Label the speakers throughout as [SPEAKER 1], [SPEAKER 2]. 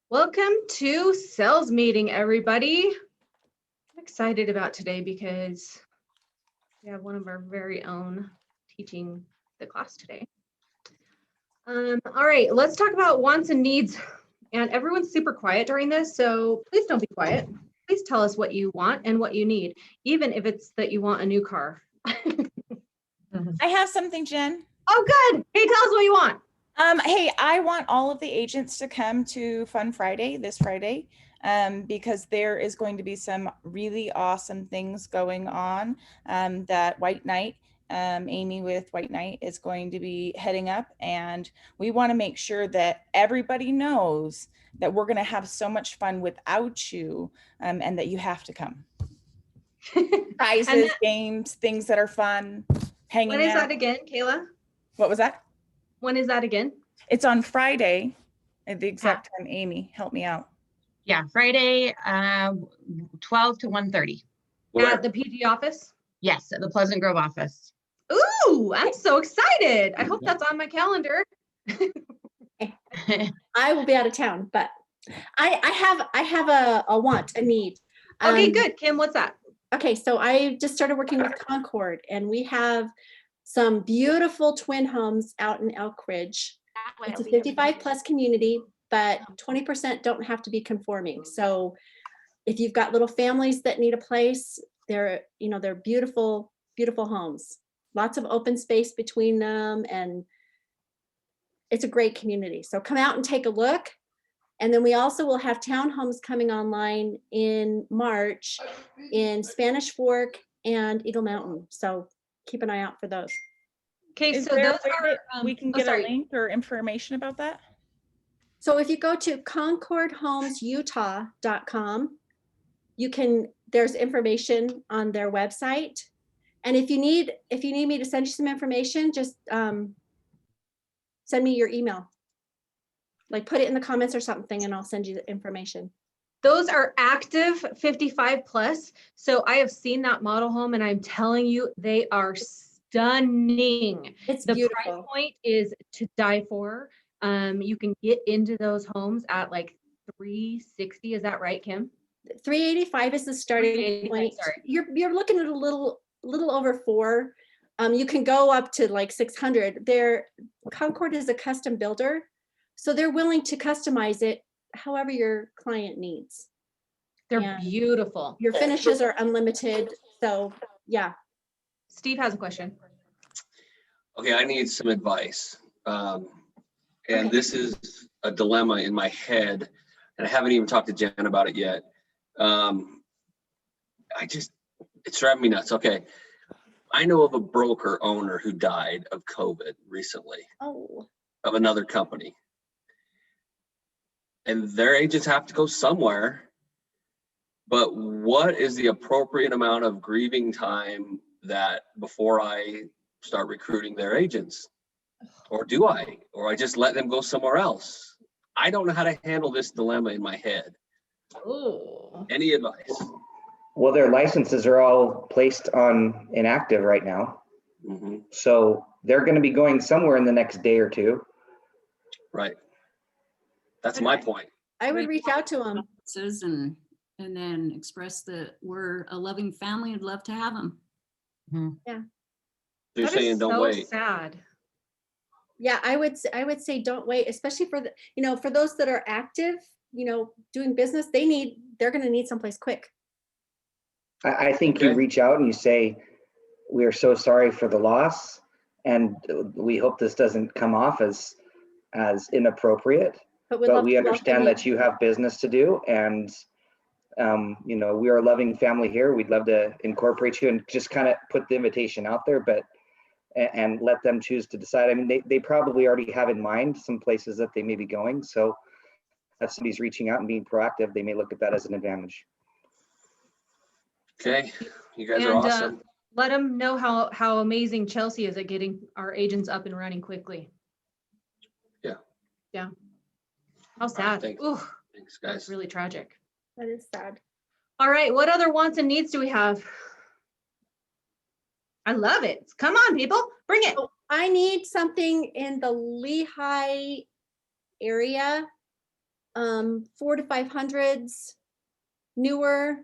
[SPEAKER 1] Welcome to sales meeting, everybody. I'm excited about today because we have one of our very own teaching the class today. All right, let's talk about wants and needs. And everyone's super quiet during this, so please don't be quiet. Please tell us what you want and what you need, even if it's that you want a new car.
[SPEAKER 2] I have something, Jen.
[SPEAKER 1] Oh, good. Hey, tell us what you want.
[SPEAKER 2] Hey, I want all of the agents to come to Fun Friday this Friday because there is going to be some really awesome things going on that White Knight, Amy with White Knight is going to be heading up. And we want to make sure that everybody knows that we're going to have so much fun without you and that you have to come. Prizes, games, things that are fun, hanging out.
[SPEAKER 1] When is that again, Kayla?
[SPEAKER 2] What was that?
[SPEAKER 1] When is that again?
[SPEAKER 2] It's on Friday at the exact time. Amy, help me out.
[SPEAKER 3] Yeah, Friday, 12 to 1:30.
[SPEAKER 1] At the PG office?
[SPEAKER 3] Yes, at the Pleasant Grove office.
[SPEAKER 1] Ooh, I'm so excited. I hope that's on my calendar.
[SPEAKER 4] I will be out of town, but I have a want, a need.
[SPEAKER 1] Okay, good. Kim, what's that?
[SPEAKER 4] Okay, so I just started working with Concord, and we have some beautiful twin homes out in Elk Ridge. It's a 55 plus community, but 20% don't have to be conforming. So if you've got little families that need a place, they're beautiful, beautiful homes. Lots of open space between them, and it's a great community. So come out and take a look. And then we also will have townhomes coming online in March in Spanish Fork and Eagle Mountain. So keep an eye out for those.
[SPEAKER 1] Okay,
[SPEAKER 2] Is
[SPEAKER 1] so
[SPEAKER 2] there
[SPEAKER 1] those
[SPEAKER 2] a way
[SPEAKER 1] are,
[SPEAKER 2] that we can get a link or information about that?
[SPEAKER 4] So if you go to concordhomesutah.com, there's information on their website. And if you need me to send you some information, just send me your email. Like put it in the comments or something, and I'll send you the information.
[SPEAKER 1] those are active 55 plus. So I have seen that model home, and I'm telling you, they are stunning.
[SPEAKER 4] It's
[SPEAKER 1] the
[SPEAKER 4] beautiful.
[SPEAKER 1] price point is to die for. You can get into those homes at like $360. Is that right, Kim?
[SPEAKER 4] $385 is the starting point.
[SPEAKER 1] Sorry.
[SPEAKER 4] You're looking at a little over $4. You can go up to like $600. Concord is a custom builder, so they're willing to customize it however your client needs.
[SPEAKER 1] They're beautiful.
[SPEAKER 4] Your finishes are unlimited. So yeah.
[SPEAKER 1] Steve has a question.
[SPEAKER 5] Okay, I need some advice. And this is a dilemma in my head, and I haven't even talked to Jen about it yet. It's driving me nuts. Okay. I know of a broker owner who died of COVID recently.
[SPEAKER 4] Oh.
[SPEAKER 5] Of another company. And their agents have to go somewhere. But what is the appropriate amount of grieving time that before I start recruiting their agents? Or do I? Or I just let them go somewhere else? I don't know how to handle this dilemma in my head.
[SPEAKER 1] Ooh.
[SPEAKER 5] Any advice?
[SPEAKER 6] Well, their licenses are all placed on inactive right now.
[SPEAKER 5] Mm-hmm.
[SPEAKER 6] So they're going to be going somewhere in the next day or two.
[SPEAKER 5] Right. That's my point.
[SPEAKER 4] I would reach out to them.
[SPEAKER 7] And then express that we're a loving family and love to have them.
[SPEAKER 3] Mm-hmm.
[SPEAKER 4] Yeah.
[SPEAKER 5] You're saying don't wait.
[SPEAKER 1] Sad.
[SPEAKER 4] Yeah, I would say don't wait, especially for for those that are active, doing business. They're going to need someplace quick.
[SPEAKER 6] I think you reach out and you say, we are so sorry for the loss, and we hope this doesn't come off as inappropriate, but we understand that you have business to do, and we are a loving family here. We'd love to incorporate you, and just kind of put the invitation out there, and let them choose to decide. I mean, they probably already have in mind some places that they may be going. So if somebody's reaching out and being proactive, they may look at that as an advantage.
[SPEAKER 5] Okay, you guys are awesome.
[SPEAKER 1] Let them know how amazing Chelsea is at getting our agents up and running quickly.
[SPEAKER 5] Yeah.
[SPEAKER 1] How sad.
[SPEAKER 5] Thanks.
[SPEAKER 1] Ooh,
[SPEAKER 5] thanks, guys.
[SPEAKER 1] That's really tragic.
[SPEAKER 4] That is sad.
[SPEAKER 1] All right, what other wants and needs do we have? I love it. Come on, people, bring it.
[SPEAKER 4] So I need something in the Lehigh area. 4 to 500s, newer.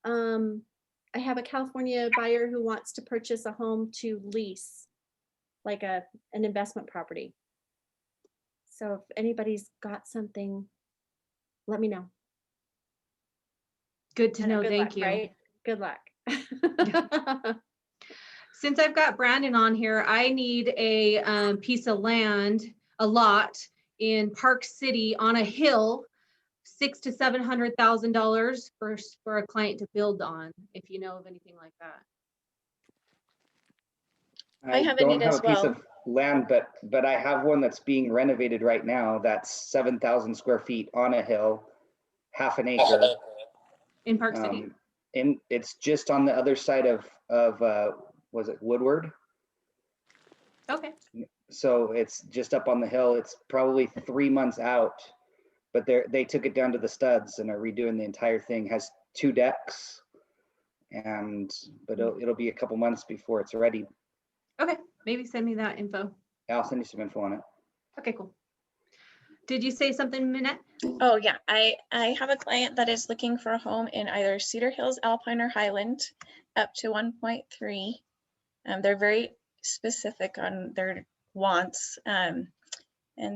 [SPEAKER 4] I have a California buyer who wants to purchase a home to lease, like an investment property. So if anybody's got something, let me know.
[SPEAKER 1] Good to
[SPEAKER 4] And
[SPEAKER 1] know.
[SPEAKER 4] good
[SPEAKER 1] Thank
[SPEAKER 4] luck,
[SPEAKER 1] you.
[SPEAKER 4] right? Good luck.
[SPEAKER 1] Since I've got Brandon on here, I need a piece of land, a lot in Park City on a hill, $600,000 to $700,000 for a client to build on. If you know of anything like that.
[SPEAKER 8] I have a
[SPEAKER 6] don't
[SPEAKER 8] need
[SPEAKER 6] have
[SPEAKER 8] as
[SPEAKER 6] a piece
[SPEAKER 8] well.
[SPEAKER 6] of land, but I have one that's being renovated right now. That's 7,000 square feet on a hill, half an acre.
[SPEAKER 1] In Park City.
[SPEAKER 6] And it's just on the other side of was it Woodward?
[SPEAKER 1] Okay.
[SPEAKER 6] So it's just up on the hill. It's probably 3 months out, but they took it down to the studs and are redoing the entire thing. Has 2 decks, but it'll be a couple months before it's ready.
[SPEAKER 1] Okay. Maybe send me that info.
[SPEAKER 6] I'll send you some info on it.
[SPEAKER 1] Okay, cool. Did you say something, Minette?
[SPEAKER 8] Oh yeah, I have a client that is looking for a home in either Cedar Hills, Alpine, or Highland, up to 1.3. They're very specific on their wants. And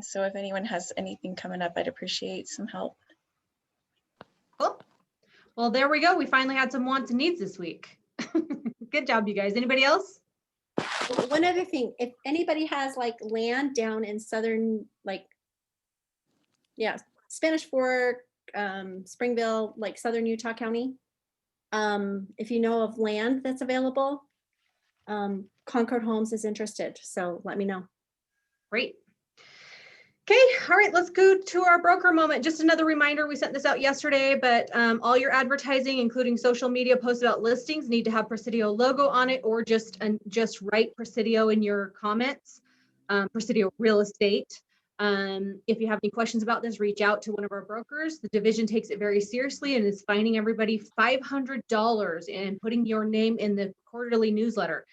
[SPEAKER 8] so if anyone has anything coming up, I'd appreciate some help.
[SPEAKER 1] Cool. Well, there we go. We finally had some wants and needs this week. Good job, you guys. Anybody else?
[SPEAKER 4] One other thing, if anybody has like land down in southern, like, yeah, Spanish Fork, Springville, like southern Utah County, if you know of land that's available, Concord Homes is interested, so let me know.
[SPEAKER 1] Great. Okay, all right, let's go to our broker moment. Just another reminder, we sent this out yesterday, but all your advertising, including social media posts about listings, need to have Presidio logo on it, or just write Presidio in your comments, Presidio Real Estate. If you have any questions about this, reach out to one of our brokers. The division takes it very seriously and is fining everybody $500 in putting your name in the quarterly newsletter.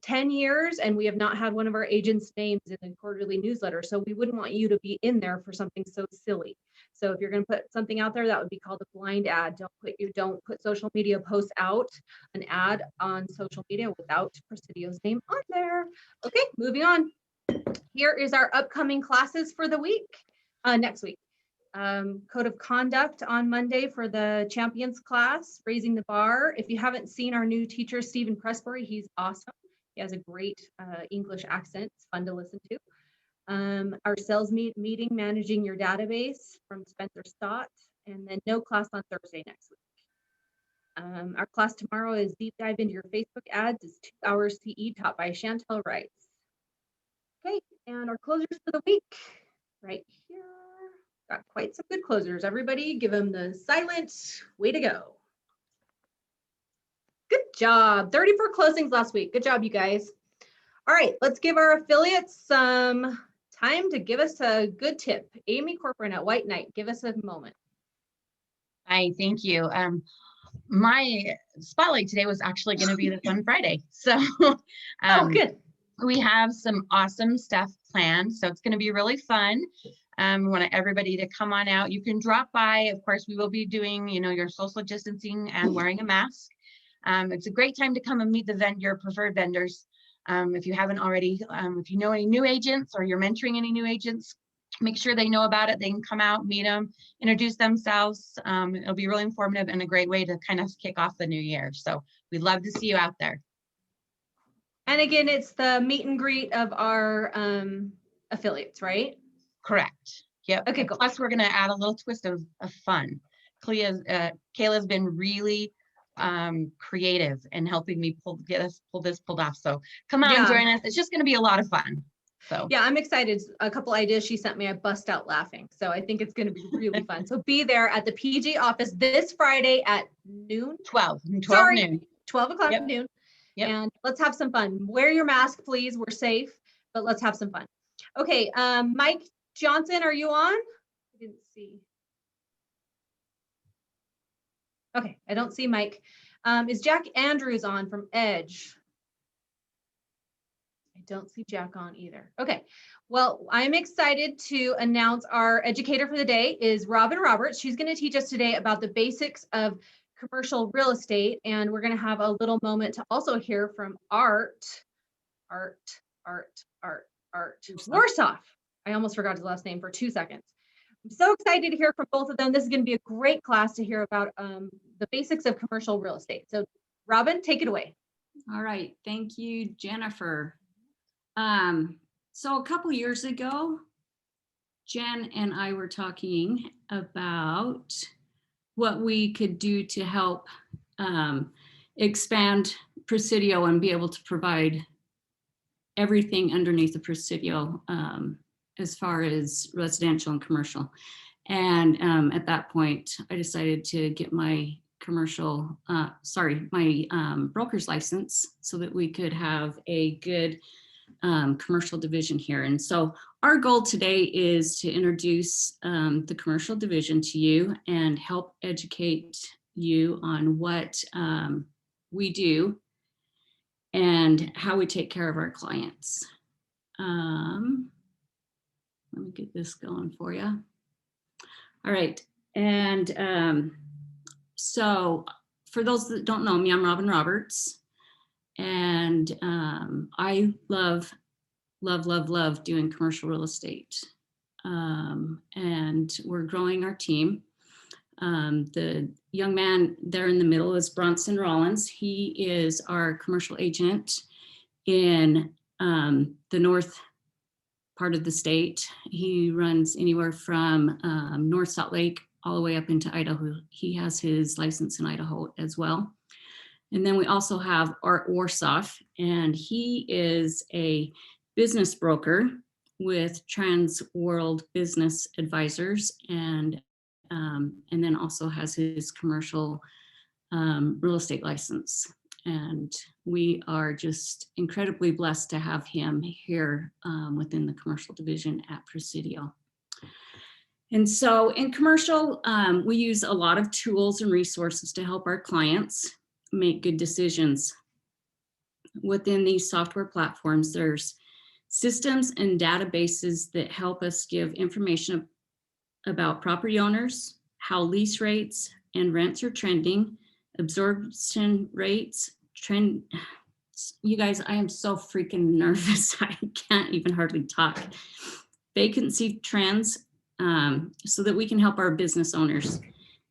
[SPEAKER 1] 10 years and we have not had one of our agents' names in the quarterly newsletter. So we wouldn't want you to be in there for something so silly. So if you're going to put something out there, that would be called a blind ad. Don't put social media posts out, an ad on social media without Presidio's name on there. Okay, moving on. Here is our upcoming classes for the week, next week. Code of conduct on Monday for the champions class, raising the bar. If you haven't seen our new teacher, Stephen Pressbury, he's awesome. He has a great English accent. It's fun to listen to. Our sales meeting, managing your database from Spencer Stott, and then no class on Thursday next week. Our class tomorrow is deep dive into your Facebook ads. It's 2 hours CE taught by Chantel Rice. Okay, and our closers for the week right here. Got quite some good closers. Everybody give them the silent way to go. Good job. 34 closings last week. Good job, you guys. All right, let's give our affiliates some time to give us a good tip. Amy Corcoran at White Knight, give us a moment.
[SPEAKER 3] Hi, thank you. My spotlight today was actually going to be the Fun Friday. So
[SPEAKER 1] Oh, good.
[SPEAKER 3] we have some awesome stuff planned. So it's going to be really fun. We want everybody to come on out. You can drop by. Of course, we will be doing, your social distancing and wearing a mask. It's a great time to come and meet your preferred vendors. If you haven't already, if you know any new agents or you're mentoring any new agents, make sure they know about it. They can come out, meet them, introduce themselves. It'll be really informative and a great way to kind of kick off the new year. So we'd love to see you out there.
[SPEAKER 1] And again, it's the meet and greet of our affiliates, right?
[SPEAKER 3] Correct. Yep.
[SPEAKER 1] Okay, cool.
[SPEAKER 3] Plus, we're going to add a little twist of fun. Kayla's been really creative in helping me pull this pulled off. So come out and join us. It's just going to be a lot of fun. So
[SPEAKER 1] yeah, I'm excited. A couple ideas she sent me, I bust out laughing. So I think it's going to be really fun. So be there at the PG office this Friday at noon.
[SPEAKER 3] 12
[SPEAKER 1] Sorry,
[SPEAKER 3] noon.
[SPEAKER 1] 12 o'clock noon.
[SPEAKER 3] Yep.
[SPEAKER 1] And let's have some fun. Wear your mask, please. We're safe, but let's have some fun. Okay, Mike Johnson, are you on? I didn't see. Okay, I don't see Mike. Is Jack Andrews on from Edge? I don't see Jack on either. Okay, well, I'm excited to announce our educator for the day is Robyn Roberts. She's going to teach us today about the basics of commercial real estate, and we're going to have a little moment to also hear from Art Warsaw. I almost forgot his last name for 2 seconds. I'm so excited to hear from both of them. This is going to be a great class to hear about the basics of commercial real estate. So Robyn, take it away.
[SPEAKER 7] All right, thank you, Jennifer. So a couple years ago, Jen and I were talking about what we could do to help expand Presidio and be able to provide everything underneath the Presidio as far as residential and commercial. And at that point, I decided to get my broker's license so that we could have a good commercial division here. And so our goal today is to introduce the commercial division to you and help educate you on what we do and how we take care of our clients. Let me get this going for you. All right. And so for those that don't know me, I'm Robyn Roberts. And I love doing commercial real estate. And we're growing our team. The young man there in the middle is Bronson Rollins. He is our commercial agent in the north part of the state. He runs anywhere from North Salt Lake all the way up into Idaho. He has his license in Idaho as well. And then we also have Art Warsaw, and he is a business broker with Trans World Business Advisors, and then also has his commercial real estate license. And we are just incredibly blessed to have him here within the commercial division at Presidio. And so in commercial, we use a lot of tools and resources to help our clients make good decisions. Within these software platforms, there's systems and databases that help us give information about property owners, how lease rates and rents are trending, absorption rates, trend. You guys, I am so freaking nervous. I can't even hardly talk. Vacancy trends, so that we can help our business owners,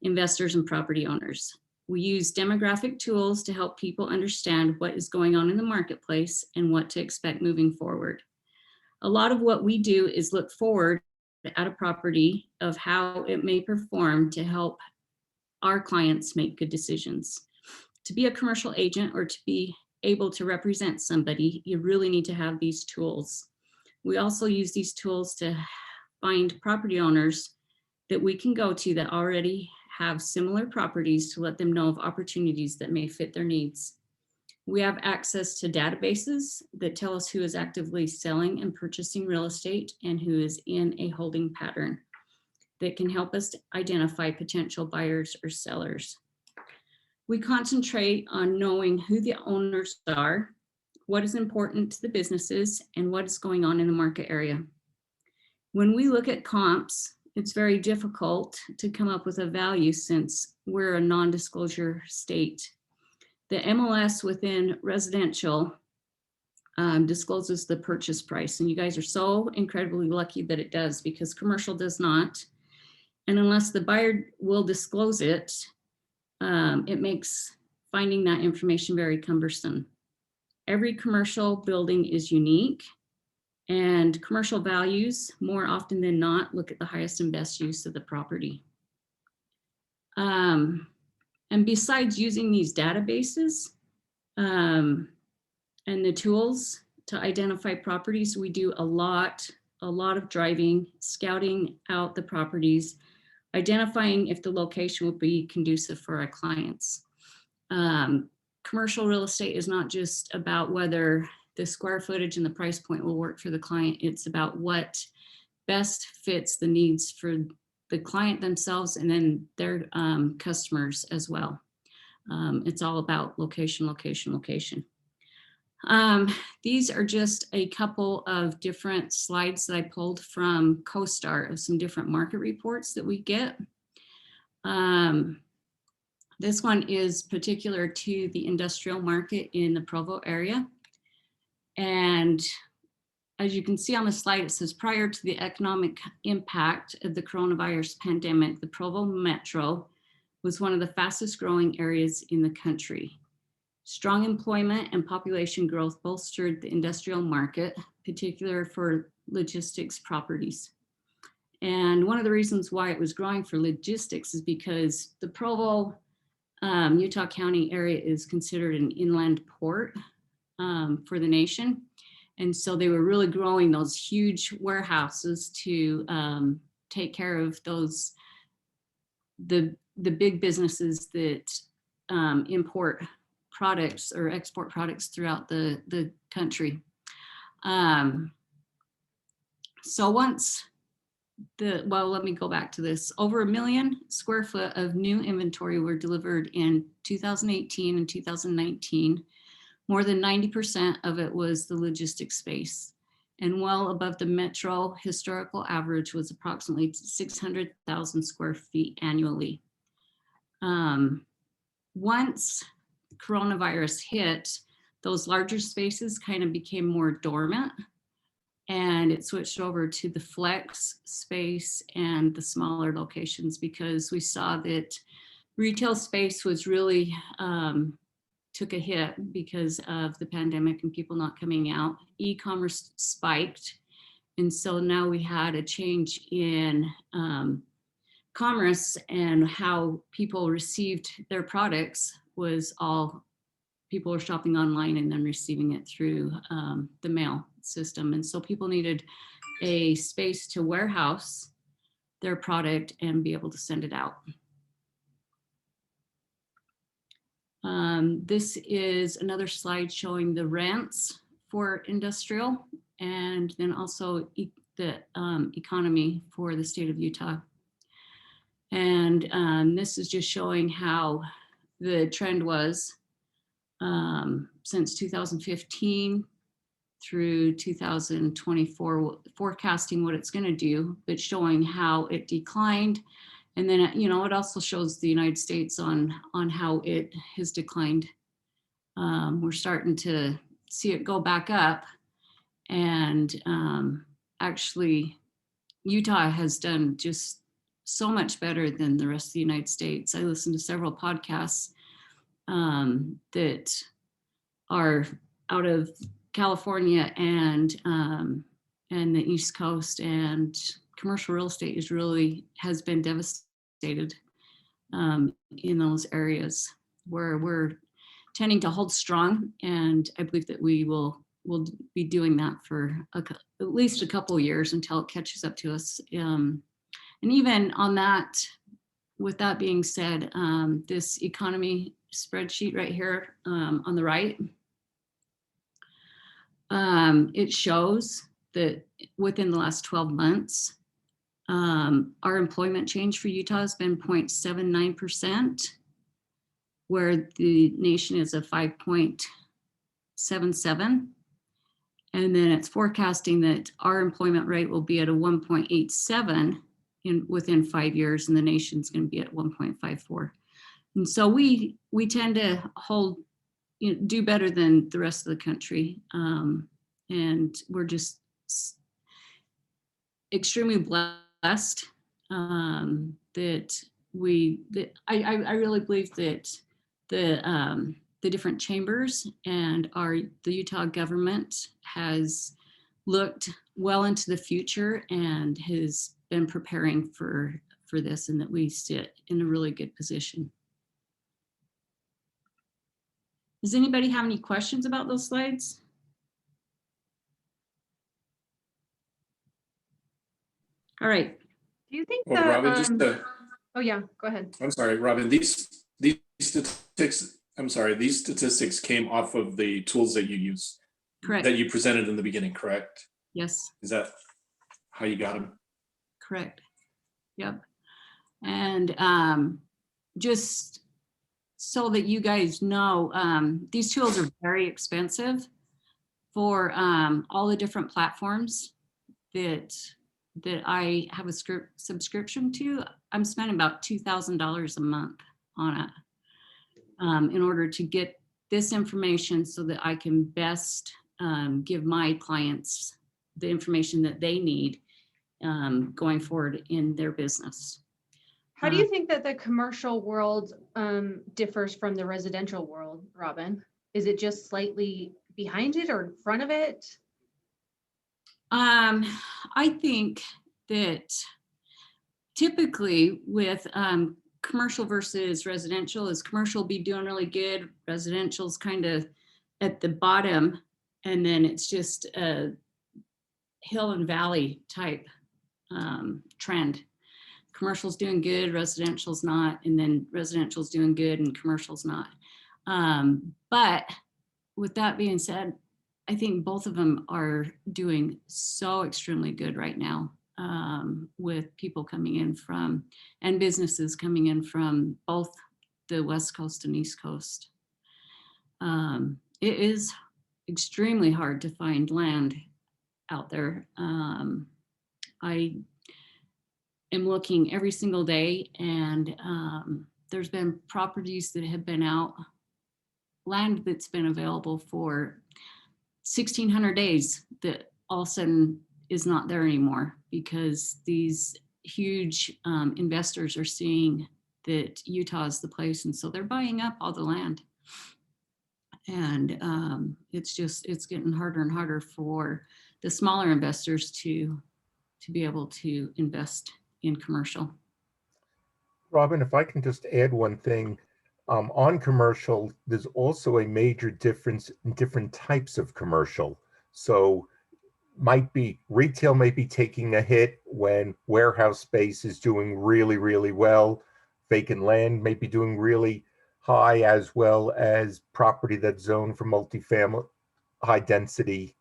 [SPEAKER 7] investors, and property owners. We use demographic tools to help people understand what is going on in the marketplace and what to expect moving forward. A lot of what we do is look forward at a property of how it may perform to help our clients make good decisions. To be a commercial agent or to be able to represent somebody, you really need to have these tools. We also use these tools to find property owners that we can go to that already have similar properties to let them know of opportunities that may fit their needs. We have access to databases that tell us who is actively selling and purchasing real estate and who is in a holding pattern that can help us to identify potential buyers or sellers. We concentrate on knowing who the owners are, what is important to the businesses, and what is going on in the market area. When we look at comps, it's very difficult to come up with a value since we're a non-disclosure state. The MLS within residential discloses the purchase price, and you guys are so incredibly lucky that it does, because commercial does not. And unless the buyer will disclose it, it makes finding that information very cumbersome. Every commercial building is unique, and commercial values, more often than not, look at the highest and best use of the property. And besides using these databases and the tools to identify properties, we do a lot of driving, scouting out the properties, identifying if the location will be conducive for our clients. Commercial real estate is not just about whether the square footage and the price point will work for the client. It's about what best fits the needs for the client themselves and then their customers as well. It's all about location, location, location. These are just a couple of different slides that I pulled from CoStar of some different market reports that we get. This one is particular to the industrial market in the Provo area. And as you can see on the slide, it says prior to the economic impact of the coronavirus pandemic, the Provo Metro was one of the fastest growing areas in the country. Strong employment and population growth bolstered the industrial market, particularly for logistics properties. And one of the reasons why it was growing for logistics is because the Provo, Utah County area is considered an inland port for the nation. And so they were really growing those huge warehouses to take care of those, the big businesses that import products or export products throughout the country. So once well, let me go back to this. Over 1 million square foot of new inventory were delivered in 2018 and 2019. More than 90% of it was the logistics space, and well above the metro historical average was approximately 600,000 square feet annually. Once coronavirus hit, those larger spaces kind of became more dormant, and it switched over to the flex space and the smaller locations because we saw that retail space was really took a hit because of the pandemic and people not coming out. E-commerce spiked. And so now we had a change in commerce, and how people received their products was all people were shopping online and then receiving it through the mail system. And so people needed a space to warehouse their product and be able to send it out. This is another slide showing the rents for industrial, and then also the economy for the state of Utah. And this is just showing how the trend was since 2015 through 2024, forecasting what it's going to do, but showing how it declined. And then, you know, it also shows the United States on how it has declined. We're starting to see it go back up. And actually, Utah has done just so much better than the rest of the United States. I listened to several podcasts that are out of California and the East Coast, and commercial real estate has been devastated in those areas where we're tending to hold strong. And I believe that we'll be doing that for at least a couple of years until it catches up to us. And even on that, with that being said, this economy spreadsheet right here on the right, it shows that within the last 12 months, our employment change for Utah has been 0.79%, where the nation is a 5.77. And then it's forecasting that our employment rate will be at a 1.87 within 5 years, and the nation's going to be at 1.54. And so we tend to do better than the rest of the country. And we're just extremely blessed that I really believe that the different chambers and the Utah government has looked well into the future and has been preparing for this, and that we sit in a really good position. Does anybody have any questions about those slides? All right.
[SPEAKER 1] Do you think
[SPEAKER 9] Well, Robyn,
[SPEAKER 1] oh yeah, go ahead.
[SPEAKER 9] I'm sorry, Robyn, these statistics came off of the tools that you use.
[SPEAKER 7] Correct.
[SPEAKER 9] That you presented in the beginning, correct?
[SPEAKER 7] Yes.
[SPEAKER 9] Is that how you got them?
[SPEAKER 7] Correct. Yep. And just so that you guys know, these tools are very expensive. for all the different platforms that I have a subscription to, I'm spending about $2,000 a month on it in order to get this information so that I can best give my clients the information that they need going forward in their business.
[SPEAKER 1] How do you think that the commercial world differs from the residential world, Robyn? Is it just slightly behind it or in front of it?
[SPEAKER 7] I think that typically with commercial versus residential, is commercial be doing really good, residential's kind of at the bottom, and then it's just a hill and valley type trend. Commercial's doing good, residential's not, and then residential's doing good and commercial's not. But with that being said, I think both of them are doing so extremely good right now, with people coming in from, and businesses coming in from both the West Coast and East Coast. It is extremely hard to find land out there. I am looking every single day, and there's been properties that have been out, land that's been available for 1,600 days that all of a sudden is not there anymore because these huge investors are seeing that Utah is the place, and so they're buying up all the land. And it's getting harder and harder for the smaller investors to be able to invest in commercial.
[SPEAKER 10] Robyn, if I can just add one thing, on commercial, there's also a major difference in different types of commercial. So retail might be taking a hit when warehouse space is doing really, really well. Vacant land may be doing really high, as well as property that's zoned for multifamily, high density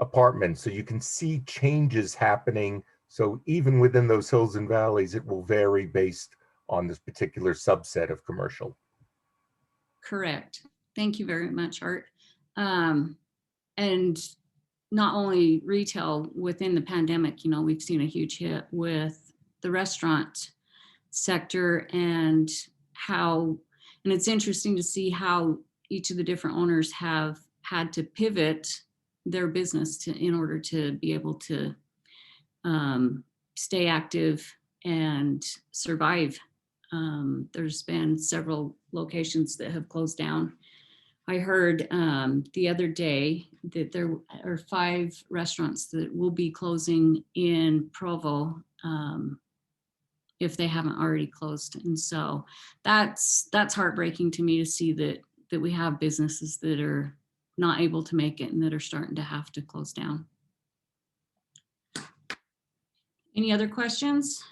[SPEAKER 10] apartments. So you can see changes happening. So even within those hills and valleys, it will vary based on this particular subset of commercial.
[SPEAKER 7] Correct. Thank you very much, Art. And not only retail within the pandemic, we've seen a huge hit with the restaurant sector and it's interesting to see how each of the different owners have had to pivot their business in order to be able to stay active and survive. There's been several locations that have closed down. I heard the other day that there are 5 restaurants that will be closing in Provo if they haven't already closed. And so that's heartbreaking to me to see that we have businesses that are not able to make it and that are starting to have to close down. Any other questions?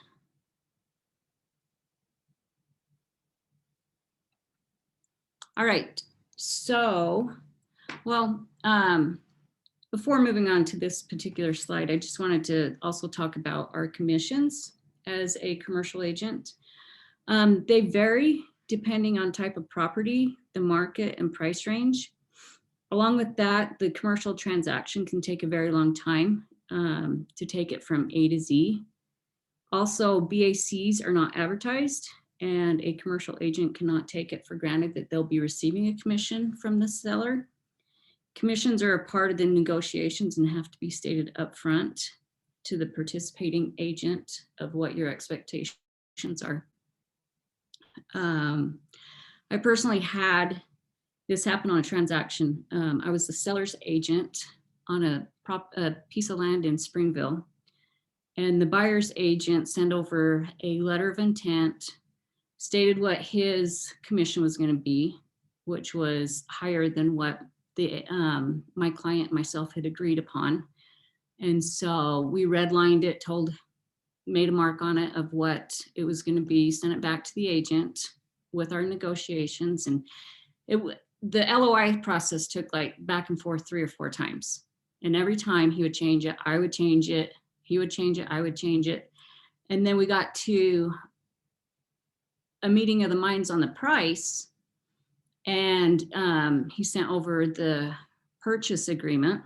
[SPEAKER 7] All right, so, well, before moving on to this particular slide, I just wanted to also talk about our commissions as a commercial agent. They vary depending on type of property, the market, and price range. Along with that, the commercial transaction can take a very long time to take it from A to Z. Also, BACs are not advertised, and a commercial agent cannot take it for granted that they'll be receiving a commission from the seller. Commissions are a part of the negotiations and have to be stated upfront to the participating agent of what your expectations are. I personally had this happen on a transaction. I was the seller's agent on a piece of land in Springville, and the buyer's agent sent over a letter of intent, stated what his commission was going to be, which was higher than what my client and myself had agreed upon. And so we redlined it, made a mark on it of what it was going to be, sent it back to the agent with our negotiations. And the LOI process took like back and forth 3 or 4 times. And every time he would change it, I would change it, he would change it, I would change it. And then we got to a meeting of the minds on the price, and he sent over the purchase agreement.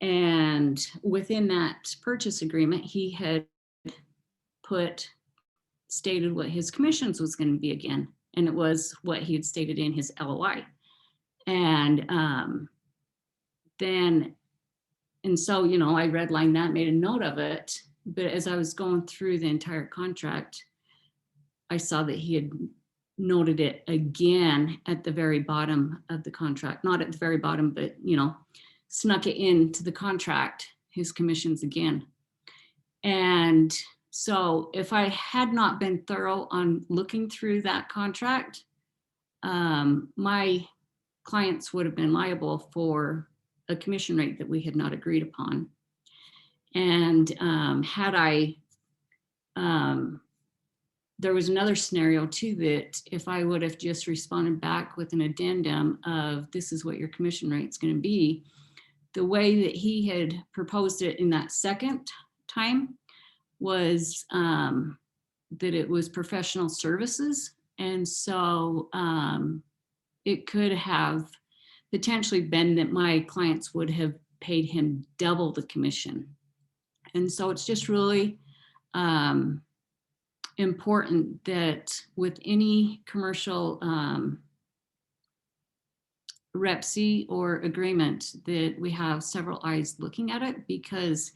[SPEAKER 7] And within that purchase agreement, he had stated what his commissions was going to be again. And it was what he had stated in his LOI. And so, you know, I redlined that, made a note of it. But as I was going through the entire contract, I saw that he had noted it again at the very bottom of the contract, not at the very bottom, but, you know, snuck it into the contract, his commissions again. And so if I had not been thorough on looking through that contract, my clients would have been liable for a commission rate that we had not agreed upon. And there was another scenario too, that if I would have just responded back with an addendum of this is what your commission rate is going to be, the way that he had proposed it in that second time was that it was professional services. And so it could have potentially been that my clients would have paid him double the commission. And so it's just really important that with any commercial REPC or agreement that we have several eyes looking at it, because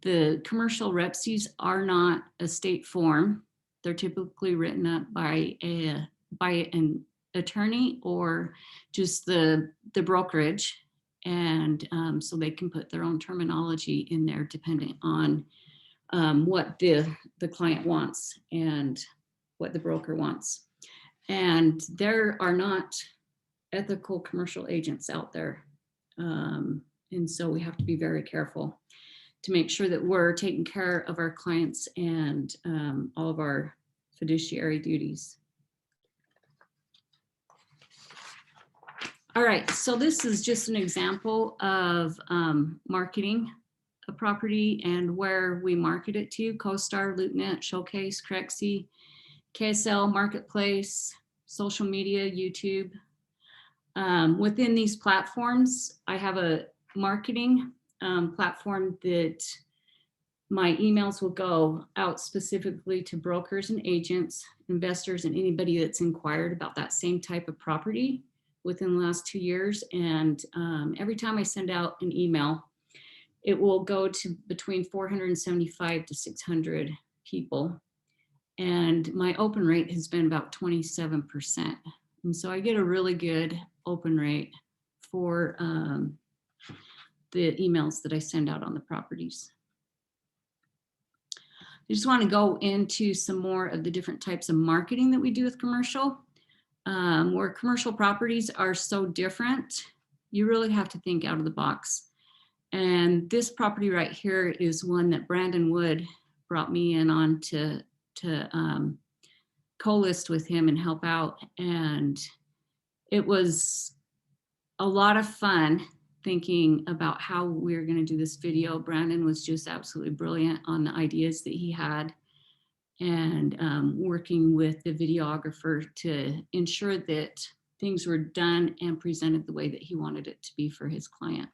[SPEAKER 7] the commercial REPCs are not a state form. They're typically written up by an attorney or just the brokerage. And so they can put their own terminology in there depending on what the client wants and what the broker wants. And there are not ethical commercial agents out there. And so we have to be very careful to make sure that we're taking care of our clients and all of our fiduciary duties. All right, so this is just an example of marketing a property and where we market it to: CoStar, LoopNet, Showcase, Crexi, KSL, Marketplace, social media, YouTube. Within these platforms, I have a marketing platform that my emails will go out specifically to brokers and agents, investors, and anybody that's inquired about that same type of property within the last 2 years. And every time I send out an email, it will go to between 475 to 600 people. And my open rate has been about 27%. And so I get a really good open rate for the emails that I send out on the properties. I just want to go into some more of the different types of marketing that we do with commercial. Where commercial properties are so different, you really have to think out of the box. And this property right here is one that Brandon Wood brought me in on to co-list with him and help out. And it was a lot of fun thinking about how we were going to do this video. Brandon was just absolutely brilliant on the ideas that he had, and working with the videographer to ensure that things were done and presented the way that he wanted it to be for his client.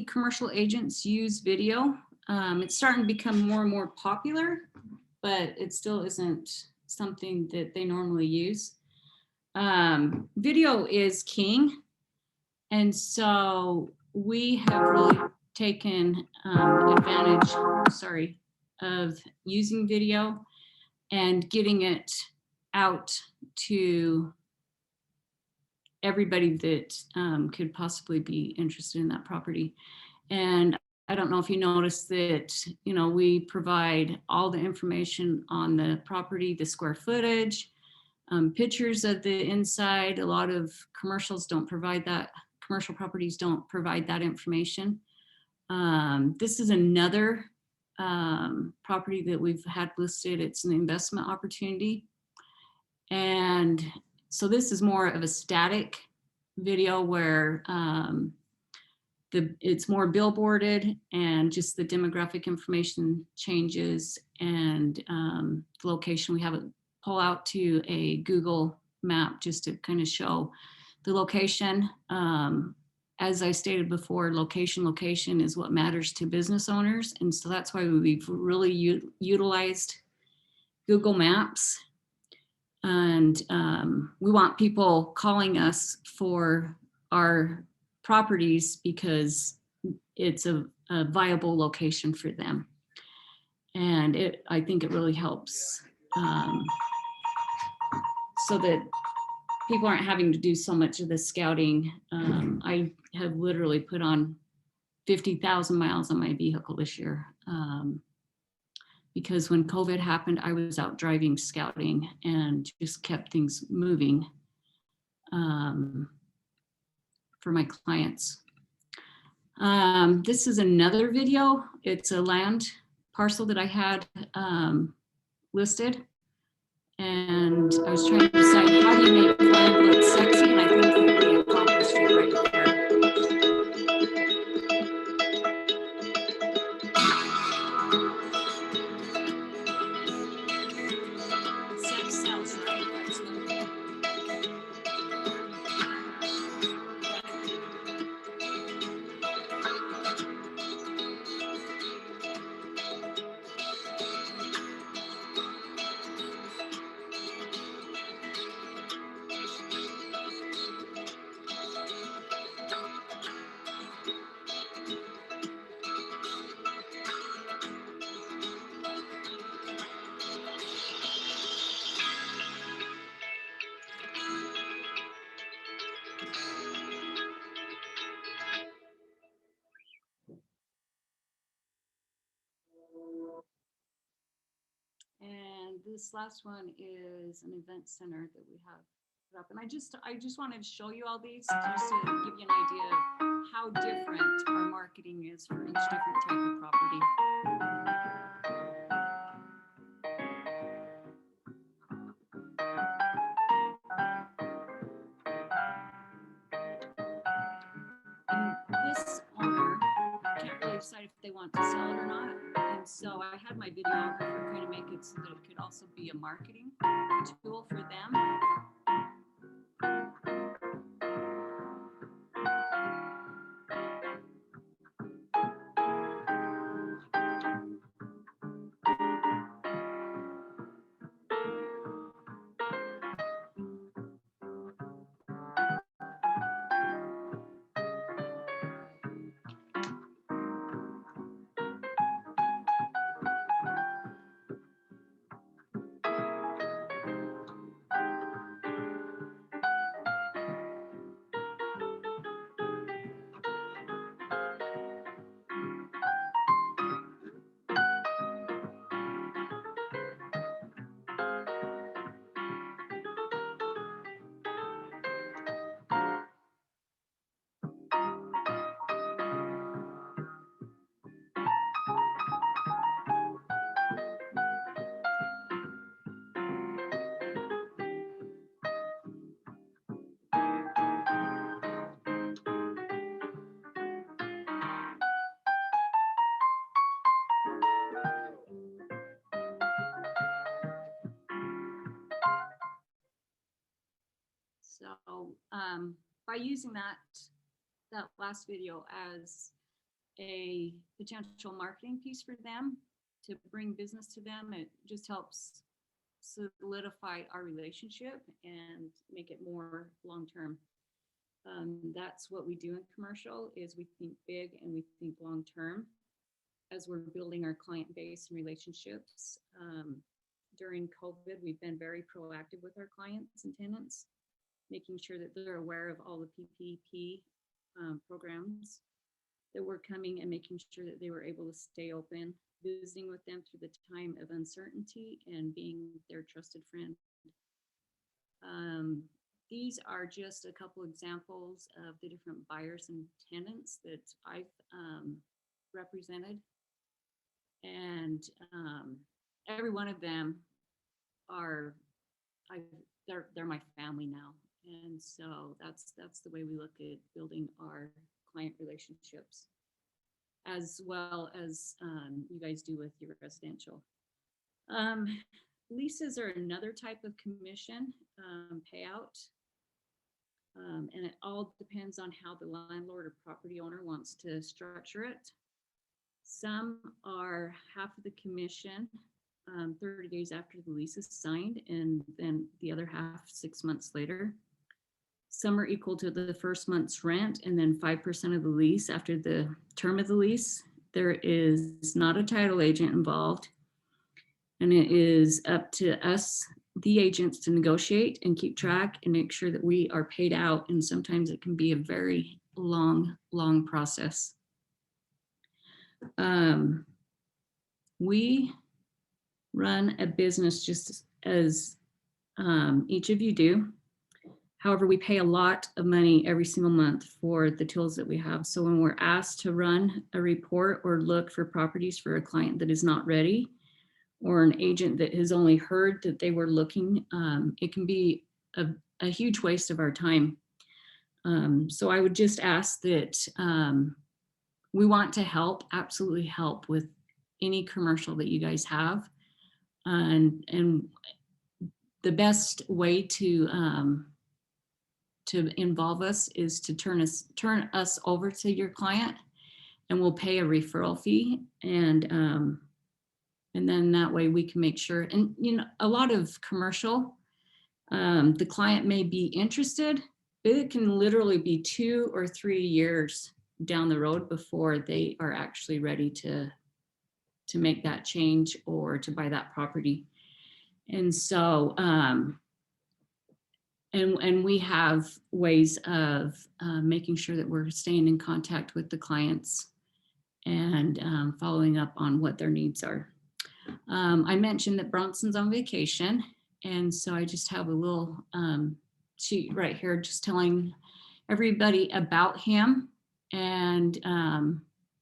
[SPEAKER 7] commercial agents use video. It's starting to become more and more popular, but it still isn't something that they normally use. Video is king. And so we have really taken advantage, of using video and getting it out to everybody that could possibly be interested in that property. And I don't know if you noticed that, you know, we provide all the information on the property, the square footage, pictures of the inside. A lot of commercials don't provide that. Commercial properties don't provide that information. This is another property that we've had listed. It's an investment opportunity. And so this is more of a static video where it's more billboarded and just the demographic information changes, and the location, we have it pull out to a Google map just to kind of show the location. As I stated before, location is what matters to business owners. And so that's why we've really utilized Google Maps. And we want people calling us for our properties because it's a viable location for them. And I think it really helps so that people aren't having to do so much of the scouting. I have literally put on 50,000 miles on my vehicle this year. Because when COVID happened, I was out driving, scouting, and just kept things moving for my clients. This is another video. It's a land parcel that I had listed. And I was trying to decide how do you make land look sexy, and I think that we accomplished it right there. Sex sells, right? That's the And this last one is an event center that we have put up. And I just wanted to show you all these just to give you an idea of how different our marketing is for each different type of property. And this owner can't really decide if they want to sell it or not. And so I had my videographer kind of make it so that it could also be a marketing tool for them. So by using that last video as a potential marketing piece for them to bring business to them. It just helps solidify our relationship and make it more long-term. That's what we do in commercial, is we think big and we think long-term as we're building our client base and relationships. During COVID, we've been very proactive with our clients and tenants, making sure that they're aware of all the PPP programs that were coming and making sure that they were able to stay open, visiting with them through the time of uncertainty and being their trusted friend. These are just a couple examples of the different buyers and tenants that I've represented. And every one of them they're my family now. And so that's the way we look at building our client relationships, as well as you guys do with your residential. Leases are another type of commission payout. And it all depends on how the landlord or property owner wants to structure it. Some are half of the commission 30 days after the lease is signed, and then the other half 6 months later. Some are equal to the first month's rent, and then 5% of the lease after the term of the lease. There is not a title agent involved, and it is up to us, the agents, to negotiate and keep track and make sure that we are paid out. And sometimes it can be a very long process. We run a business just as each of you do. However, we pay a lot of money every single month for the tools that we have. So when we're asked to run a report or look for properties for a client that is not ready, or an agent that has only heard that they were looking, it can be a huge waste of our time. So I would just ask that we want to help, absolutely help with any commercial that you guys have. And the best way to involve us is to turn us over to your client, and we'll pay a referral fee. And then that way we can make sure, and you know, a lot of commercial, the client may be interested, but it can literally be 2 or 3 years down the road before they are actually ready to make that change or to buy that property. And so, and we have ways of making sure that we're staying in contact with the clients and following up on what their needs are. I mentioned that Bronson's on vacation, and so I just have a little sheet right here just telling everybody about him and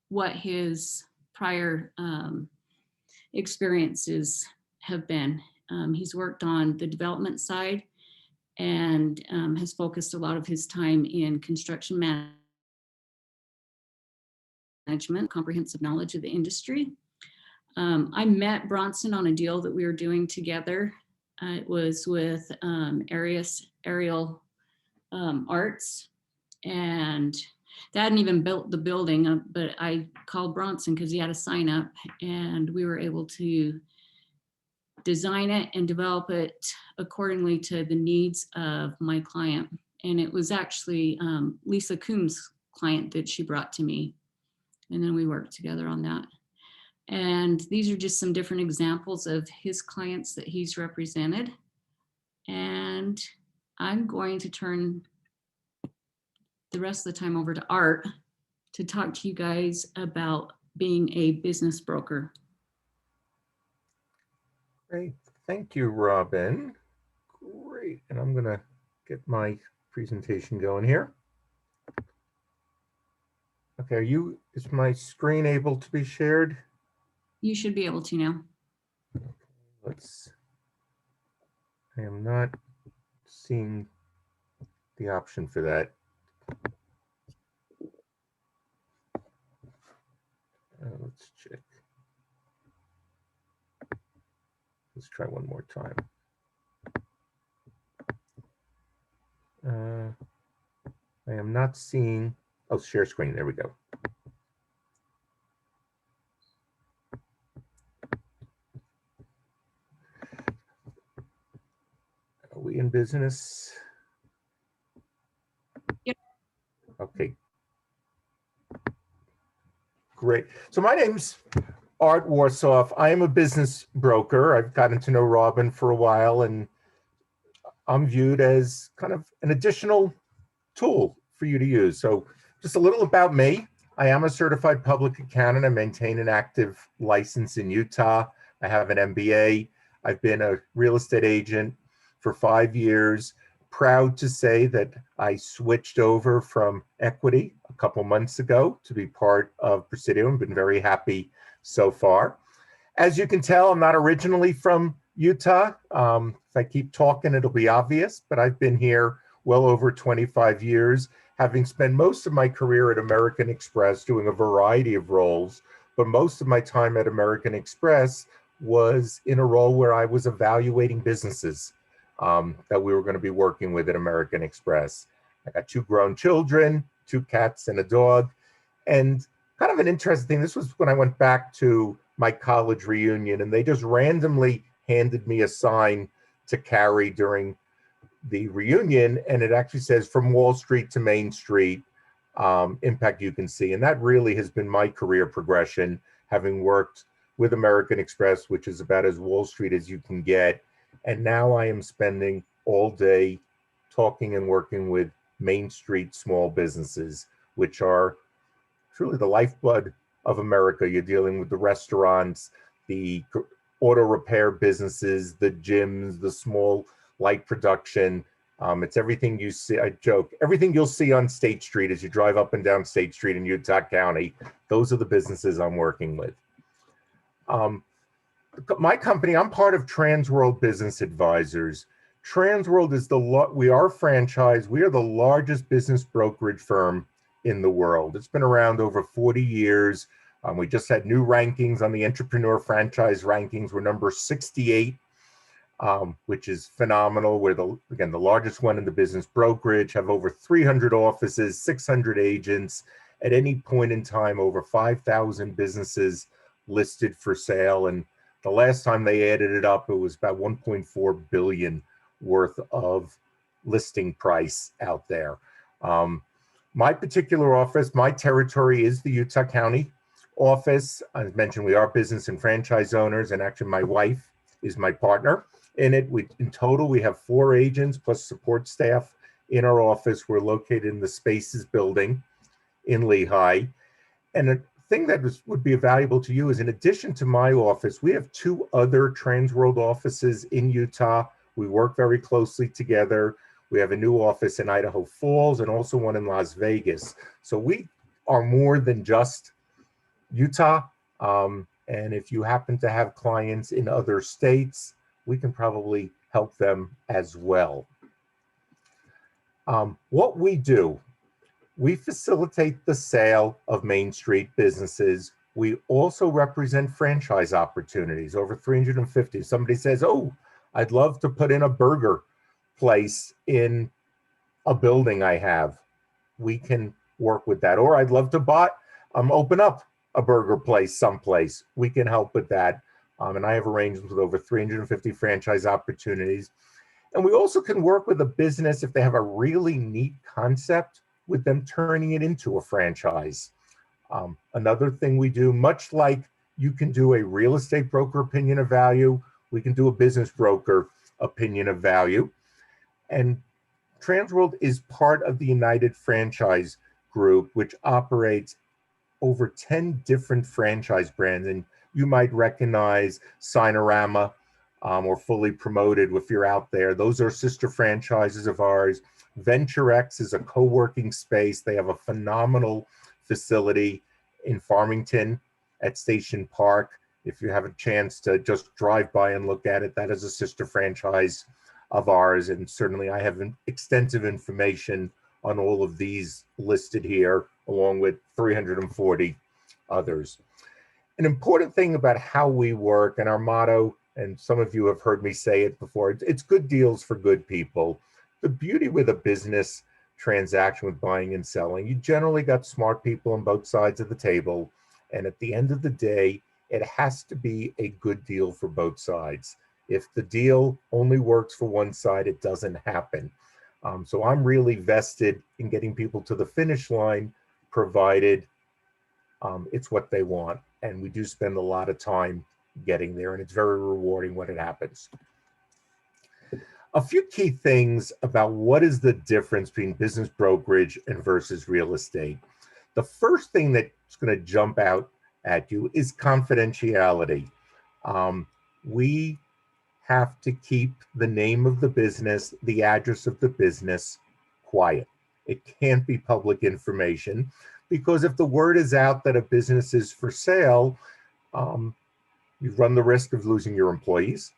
[SPEAKER 7] what his prior experiences have been. He's worked on the development side and has focused a lot of his time in construction management, comprehensive knowledge of the industry. I met Bronson on a deal that we were doing together. It was with Aerial Arts, and they hadn't even built the building, but I called Bronson because he had a sign up, and we were able to design it and develop it accordingly to the needs of my client. And it was actually Lisa Coombs' client that she brought to me, and then we worked together on that. And these are just some different examples of his clients that he's represented. And I'm going to turn the rest of the time over to Art to talk to you guys about being a business broker.
[SPEAKER 10] Great. Thank you, Robyn. Great. And I'm going to get my presentation going here. Okay, is my screen able to be shared?
[SPEAKER 7] You should be able to now.
[SPEAKER 10] I am not seeing the option for that. Let's check. Let's try one more time. I am not seeing, oh, share screen, there we go. everybody in business?
[SPEAKER 7] Yep.
[SPEAKER 10] Okay. Great. So my name's Art Warsoff. I am a business broker. I've gotten to know Robyn for a while, and I'm viewed as kind of an additional tool for you to use. So just a little about me. I am a certified public accountant. I maintain an active license in Utah. I have an MBA. I've been a real estate agent for 5 years. Proud to say that I switched over from equity a couple months ago to be part of Presidio and been very happy so far. As you can tell, I'm not originally from Utah. If I keep talking, it'll be obvious, but I've been here well over 25 years, having spent most of my career at American Express doing a variety of roles, but most of my time at American Express was in a role where I was evaluating businesses that we were going to be working with at American Express. I got 2 grown children, 2 cats and a dog. And kind of an interesting thing, this was when I went back to my college reunion, and they just randomly handed me a sign to carry during the reunion, and it actually says from Wall Street to Main Street, impact you can see. And that really has been my career progression, having worked with American Express, which is about as Wall Street as you can get. And now I am spending all day talking and working with Main Street small businesses, which are truly the lifeblood of America. You're dealing with the restaurants, the auto repair businesses, the gyms, the small light production. It's everything you see. I joke, everything you'll see on State Street as you drive up and down State Street in Utah County. Those are the businesses I'm working with. My company, I'm part of Transworld Business Advisors. Transworld is we are franchised. We are the largest business brokerage firm in the world. It's been around over 40 years. We just had new rankings on the Entrepreneur Franchise Rankings. We're number 68, which is phenomenal. We're again, the largest one in the business brokerage, have over 300 offices, 600 agents. At any point in time, over 5,000 businesses listed for sale. And the last time they added it up, it was about 1.4 billion worth of listing price out there. My particular office, my territory is the Utah County office. As mentioned, we are business and franchise owners, and actually my wife is my partner in it. In total, we have 4 agents plus support staff in our office. We're located in the Spaces building in Lehigh. And a thing that would be valuable to you is, in addition to my office, we have 2 other Transworld offices in Utah. We work very closely together. We have a new office in Idaho Falls and also one in Las Vegas. So we are more than just Utah. And if you happen to have clients in other states, we can probably help them as well. What we do, we facilitate the sale of Main Street businesses. We also represent franchise opportunities, over 350. Somebody says, oh, I'd love to put in a burger place in a building I have. We can work with that. Or I'd love to open up a burger place someplace. We can help with that. And I have arrangements with over 350 franchise opportunities. And we also can work with a business if they have a really neat concept, with them turning it into a franchise. Another thing we do, much like you can do a real estate broker opinion of value, we can do a business broker opinion of value. And Transworld is part of the United Franchise Group, which operates over 10 different franchise brands. And you might recognize Signorama or Fully Promoted if you're out there. Those are sister franchises of ours. VentureX is a co-working space. They have a phenomenal facility in Farmington at Station Park. If you have a chance to just drive by and look at it, that is a sister franchise of ours. And certainly I have extensive information on all of these listed here, along with 340 others. An important thing about how we work and our motto, and some of you have heard me say it before, it's good deals for good people. The beauty with a business transaction with buying and selling, you generally got smart people on both sides of the table. And at the end of the day, it has to be a good deal for both sides. If the deal only works for one side, it doesn't happen. So I'm really vested in getting people to the finish line, provided it's what they want. And we do spend a lot of time getting there, and it's very rewarding when it happens. A few key things about what is the difference between business brokerage and versus real estate. The first thing that's going to jump out at you is confidentiality. We have to keep the name of the business, the address of the business quiet. It can't be public information, because if the word is out that a business is for sale, you run the risk of losing your employees.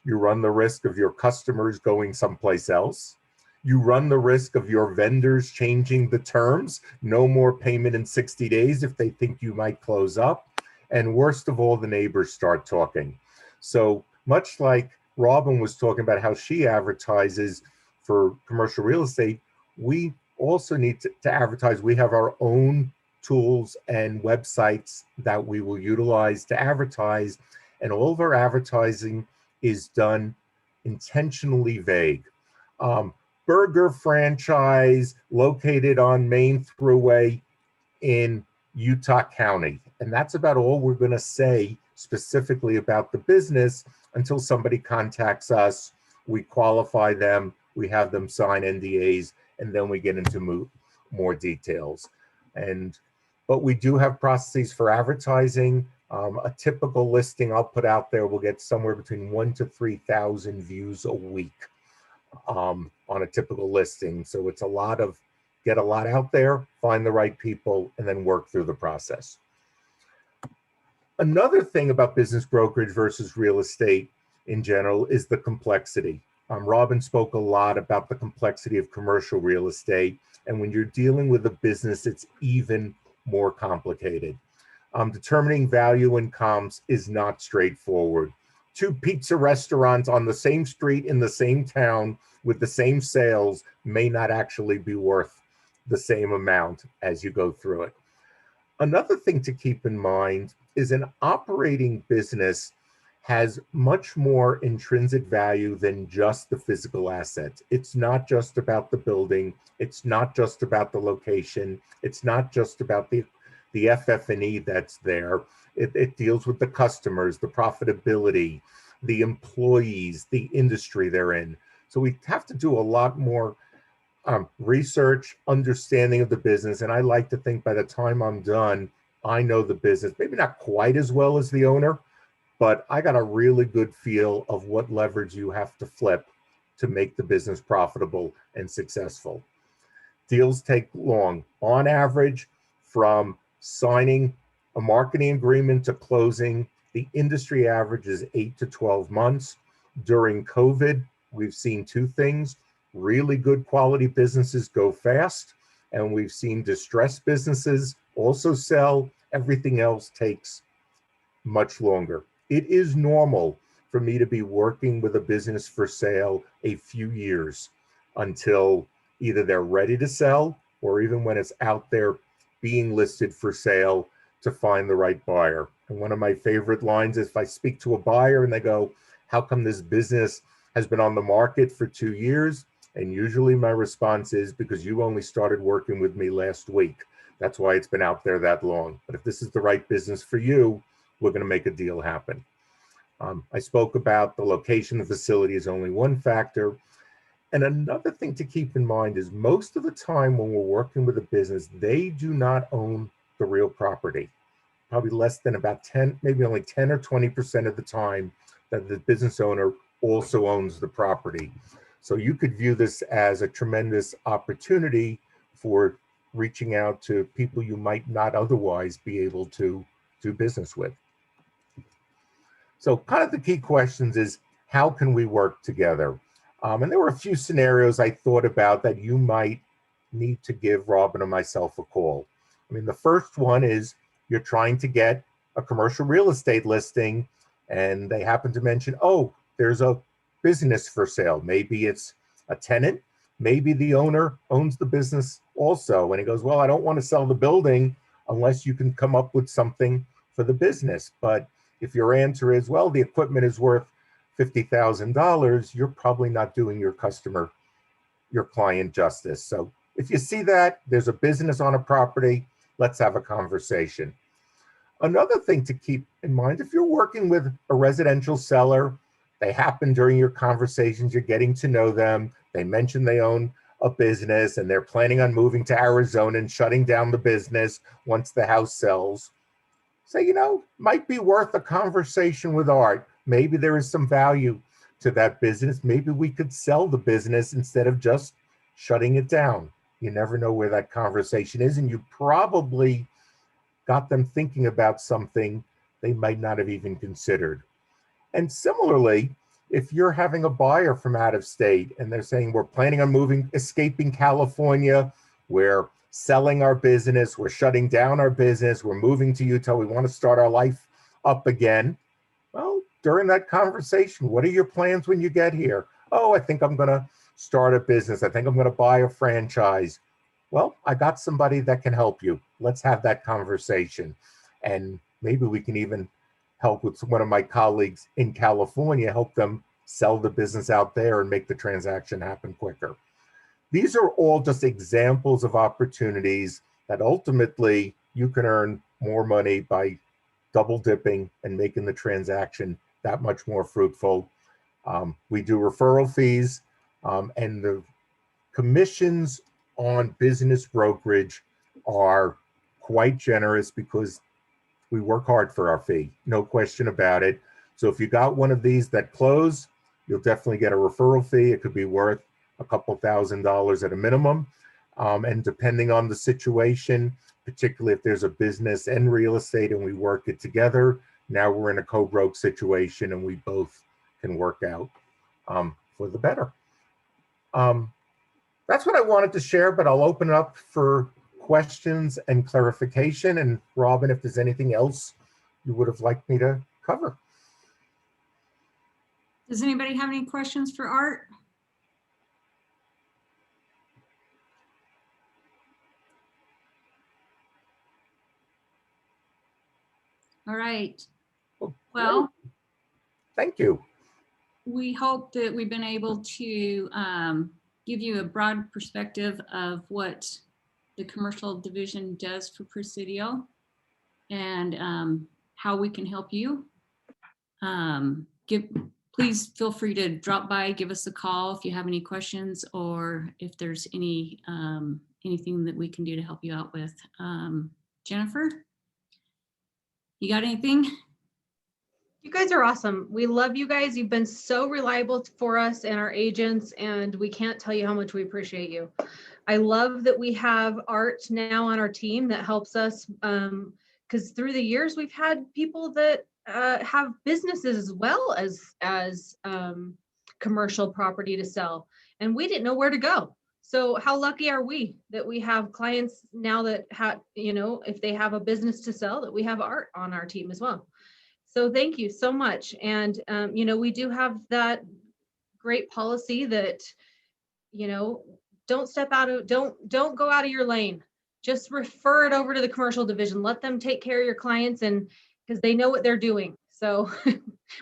[SPEAKER 10] You run the risk of your customers going someplace else. You run the risk of your vendors changing the terms, no more payment in 60 days if they think you might close up. And worst of all, the neighbors start talking. So much like Robyn was talking about how she advertises for commercial real estate, we also need to advertise. We have our own tools and websites that we will utilize to advertise, and all of our advertising is done intentionally vague. Burger franchise located on Main Thruway in Utah County. And that's about all we're going to say specifically about the business until somebody contacts us, we qualify them, we have them sign NDAs, and then we get into more details. But we do have processes for advertising. A typical listing I'll put out there will get somewhere between 1,000 to 3,000 views a week on a typical listing. So it's get a lot out there, find the right people, and then work through the process. Another thing about business brokerage versus real estate in general is the complexity. Robyn spoke a lot about the complexity of commercial real estate. And when you're dealing with a business, it's even more complicated. Determining value in comps is not straightforward. 2 pizza restaurants on the same street in the same town with the same sales may not actually be worth the same amount as you go through it. Another thing to keep in mind is an operating business has much more intrinsic value than just the physical assets. It's not just about the building. It's not just about the location. It's not just about the FF&E that's there. It deals with the customers, the profitability, the employees, the industry they're in. So we have to do a lot more research, understanding of the business. And I like to think by the time I'm done, I know the business, maybe not quite as well as the owner, but I got a really good feel of what leverage you have to flip to make the business profitable and successful. Deals take long. On average, from signing a marketing agreement to closing, the industry average is 8 to 12 months. During COVID, we've seen 2 things. Really good quality businesses go fast, and we've seen distressed businesses also sell. Everything else takes much longer. It is normal for me to be working with a business for sale a few years until either they're ready to sell or even when it's out there being listed for sale to find the right buyer. And one of my favorite lines is if I speak to a buyer and they go, how come this business has been on the market for 2 years? And usually my response is, because you only started working with me last week. That's why it's been out there that long. But if this is the right business for you, we're going to make a deal happen. I spoke about the location of the facility is only one factor. And another thing to keep in mind is most of the time when we're working with a business, they do not own the real property. Probably less than about 10, maybe only 10 or 20% of the time that the business owner also owns the property. So you could view this as a tremendous opportunity for reaching out to people you might not otherwise be able to do business with. So kind of the key questions is, how can we work together? And there were a few scenarios I thought about that you might need to give Robyn or myself a call. I mean, the first one is you're trying to get a commercial real estate listing and they happen to mention, oh, there's a business for sale. Maybe it's a tenant. Maybe the owner owns the business also. And he goes, well, I don't want to sell the building unless you can come up with something for the business. But if your answer is, well, the equipment is worth $50,000, you're probably not doing your client justice. So if you see that there's a business on a property, let's have a conversation. Another thing to keep in mind, if you're working with a residential seller, they happen during your conversations, you're getting to know them, they mention they own a business and they're planning on moving to Arizona and shutting down the business once the house sells. Say, you know, might be worth a conversation with Art. Maybe there is some value to that business. Maybe we could sell the business instead of just shutting it down. You never know where that conversation is, and you probably got them thinking about something they might not have even considered. And similarly, if you're having a buyer from out of state and they're saying, we're planning on moving, escaping California, we're selling our business, we're shutting down our business, we're moving to Utah, we want to start our life up again. Well, during that conversation, what are your plans when you get here? Oh, I think I'm going to start a business. I think I'm going to buy a franchise. Well, I got somebody that can help you. Let's have that conversation. And maybe we can even help with one of my colleagues in California, help them sell the business out there and make the transaction happen quicker. These are all just examples of opportunities that ultimately you can earn more money by double dipping and making the transaction that much more fruitful. We do referral fees, and the commissions on business brokerage are quite generous because we work hard for our fee, no question about it. So if you got one of these that close, you'll definitely get a referral fee. It could be worth a couple $1,000s at a minimum. And depending on the situation, particularly if there's a business and real estate and we work it together, now we're in a co-broke situation and we both can work out for the better. That's what I wanted to share, but I'll open it up for questions and clarification. And Robyn, if there's anything else you would have liked me to cover.
[SPEAKER 7] Does anybody have any questions for Art? All right. Well,
[SPEAKER 10] thank you.
[SPEAKER 7] We hope that we've been able to give you a broad perspective of what the commercial division does for Presidio and how we can help you. Please feel free to drop by, give us a call if you have any questions or if there's any anything that we can do to help you out with. Jennifer, you got anything?
[SPEAKER 1] You guys are awesome. We love you guys. You've been so reliable for us and our agents, and we can't tell you how much we appreciate you. I love that we have Art now on our team that helps us because through the years we've had people that have businesses as well as commercial property to sell, and we didn't know where to go. So how lucky are we that we have clients now that have, you know, if they have a business to sell, that we have Art on our team as well. So thank you so much. And, you know, we do have that great policy that, you know, don't go out of your lane. Just refer it over to the commercial division. Let them take care of your clients, and because they know what they're doing. So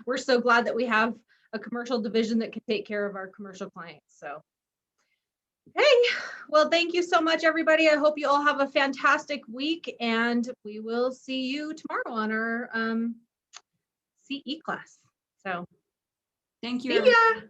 [SPEAKER 1] we're so glad that we have a commercial division that can take care of our commercial clients. So, hey, well, thank you so much, everybody. I hope you all have a fantastic week, and we will see you tomorrow on our CE class. So
[SPEAKER 7] thank you.
[SPEAKER 1] See ya.